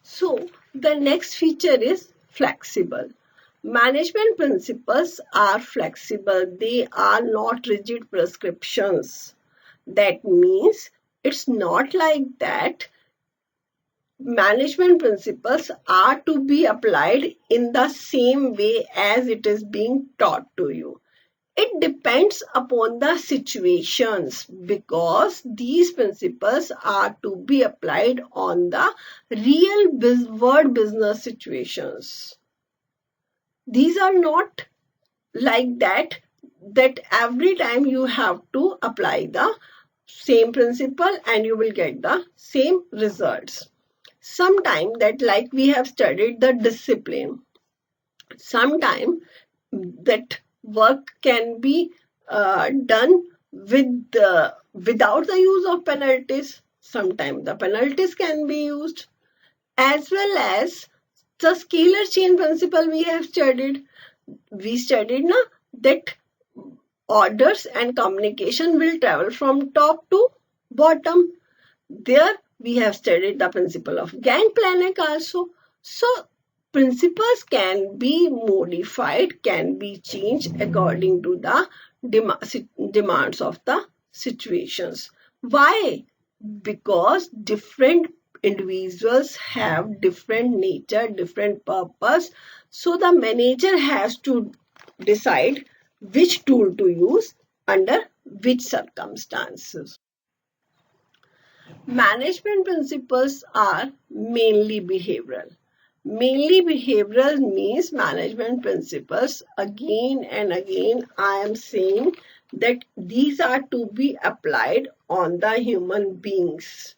So the next feature is flexible. Management principles are flexible. They are not rigid prescriptions. That means it's not like that management principles are to be applied in the same way as it is being taught to you. It depends upon the situations because these principles are to be applied on the real world business situations. These are not like that every time you have to apply the same principle and you will get the same results. Sometime that like we have studied the discipline, sometime that work can be done without the use of penalties. Sometimes the penalties can be used, as well as the scalar chain principle we have studied. We studied na, that orders and communication will travel from top to bottom. There we have studied the principle of gangplank also. So principles can be modified, can be changed according to the demands of the situations. Why? Because different individuals have different nature, different purpose. So the manager has to decide which tool to use under which circumstances. Management principles are mainly behavioral. Mainly behavioral means management principles. Again and again, I am saying that these are to be applied on the human beings.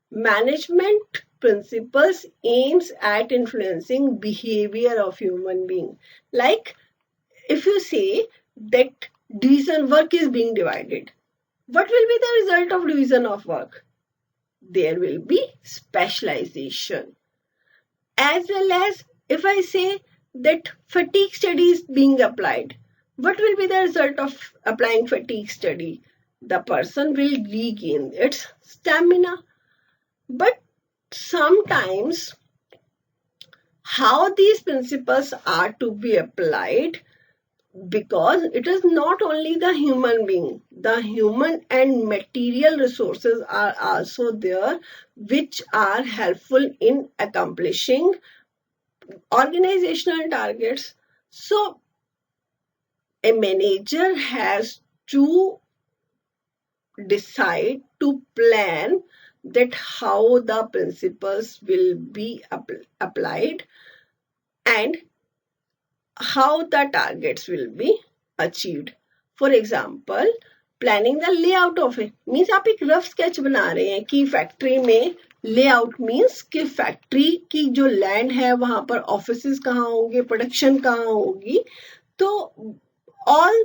Management principles aims at influencing behavior of human being. Like if you say that division work is being divided, what will be the result of division of work? There will be specialization. As well as if I say that fatigue study is being applied, what will be the result of applying fatigue study? The person will regain its stamina. But sometimes how these principles are to be applied, because it is not only the human being, the human and material resources are also there which are helpful in accomplishing organizational targets. So a manager has to decide to plan that how the principles will be applied and how the targets will be achieved. For example, planning the layout of it means आप एक rough sketch बना रहे हैं कि factory में layout means कि factory की जो लैंड है वहां पर ऑफिसेस कहाँ होंगे, प्रोडक्शन कहाँ होगी. तो all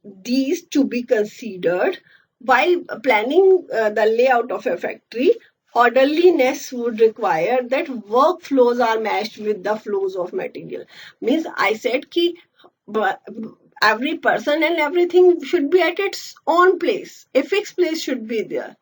these to be considered while planning the layout of a factory. Orderliness would require that workflows are matched with the flows of material. Means I said ki every person and everything should be at its own place. A fixed place should be there.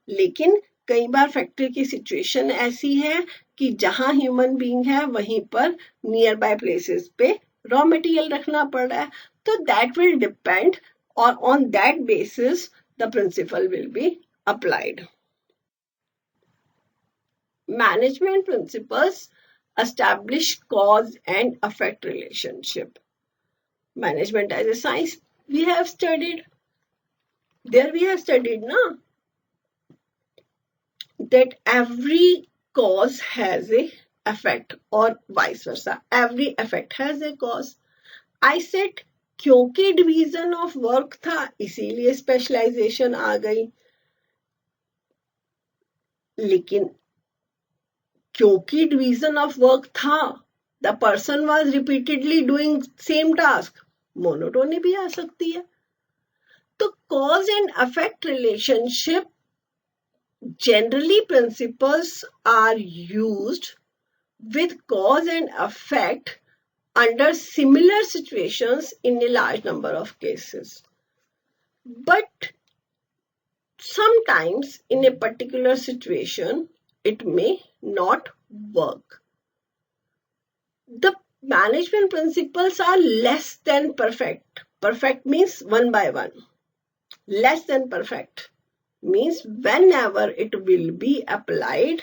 लेकिन कई बार factory की situation ऐसी है कि जहां human being है वहीं पर नियर बाय प्लेसेस पे रॉ मटेरियल रखना पड़ रहा है. तो दैट विल डिपेंड और on that basis the principle will be applied. Management principles establish cause and effect relationship. Management as a science we have studied. There we have studied that every cause has a effect or vice versa. Every effect has a cause. I said क्योंकि division of work था इसीलिए specialisation आ गई. लेकिन क्योंकि division of work था, the person was repeatedly doing same task, monotony भी आ सकती है. तो cause and affect relationship generally principles are used with cause and effect under similar situations in a large number of cases. But sometimes in a particular situation, it may not work. The management principles are less than perfect. Perfect means one by one. Less than perfect means whenever it will be applied,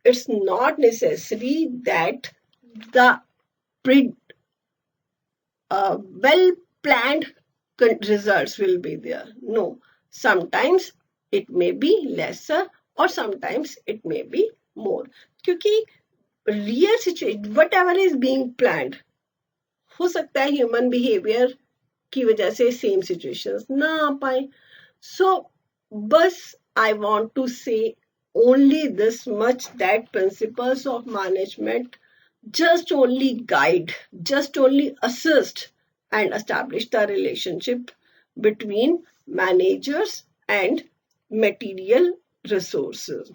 it's not necessary that the well-planned results will be there. No, sometimes it may be lesser or sometimes it may be more. क्योंकि real situation, whatever is being planned, हो सकता है human behavior की वजह से same situations ना आ पाए. So, बस I want to say only this much, that principles of management just only guide, just only assist and establish the relationship between managers and material resources.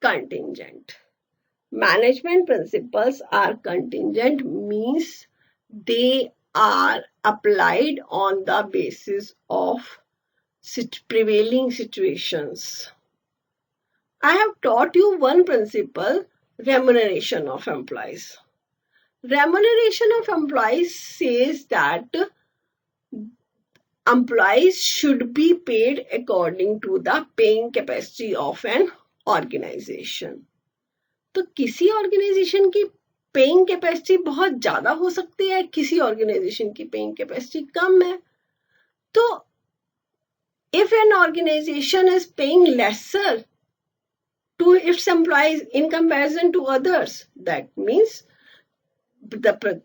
Contingent. Management principles are contingent, means they are applied on the basis of prevailing situations. I have taught you one principle, remuneration of employees. Remuneration of employees says that employees should be paid according to the paying capacity of an organization. तो किसी organisation की paying capacity बहुत ज्यादा हो सकती है, किसी organisation की पेइंग कैपेसिटी कम है. तो if an organization is paying lesser to its employees in comparison to others, that means the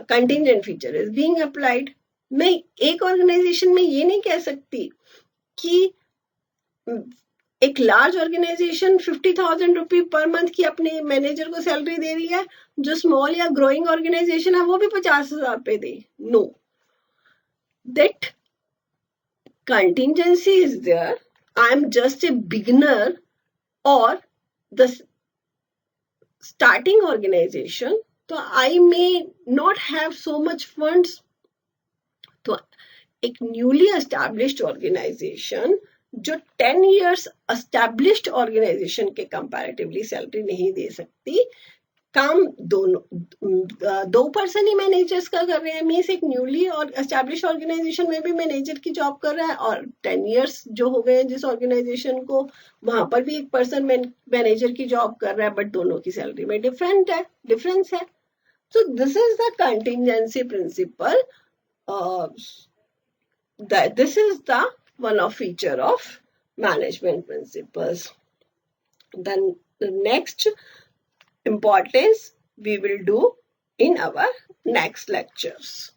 contingent feature is being applied. मैं एक ऑर्गेनाइजेशन में ये नहीं कह सकती कि एक लार्ज ऑर्गेनाइजेशन 50,000 रुपये पर मंथ की अपने मैनेजर को सैलरी दे रही है, जो स्मॉल या ग्रोइंग ऑर्गेनाइजेशन है वो भी 50,000 रुपये दे. No, that contingency is there. I'm just a beginner or the starting organization, so I may not have so much funds. तो एक न्यूली एस्टैब्लिश्ड ऑर्गेनाइजेशन जो 10 years एस्टैब्लिश्ड ऑर्गेनाइजेशन के कंपैरेटिवली सैलरी नहीं दे सकती, काम दो पर्सन ही मैनेजर्स का कर रहे हैं. मीन्स एक न्यूली और एस्टैब्लिश ऑर्गेनाइजेशन में भी मैनेजर की जॉब कर रहा है और 10 years जो हो गए हैं जिस ऑर्गेनाइजेशन को, वहां पर भी एक पर्सन मैनेजर की जॉब कर रहा है, बट दोनों की सैलरी में डिफरेंस है. So this is the contingency principle. This is the one of feature of management principles. Then the next importance we will do in our next lectures.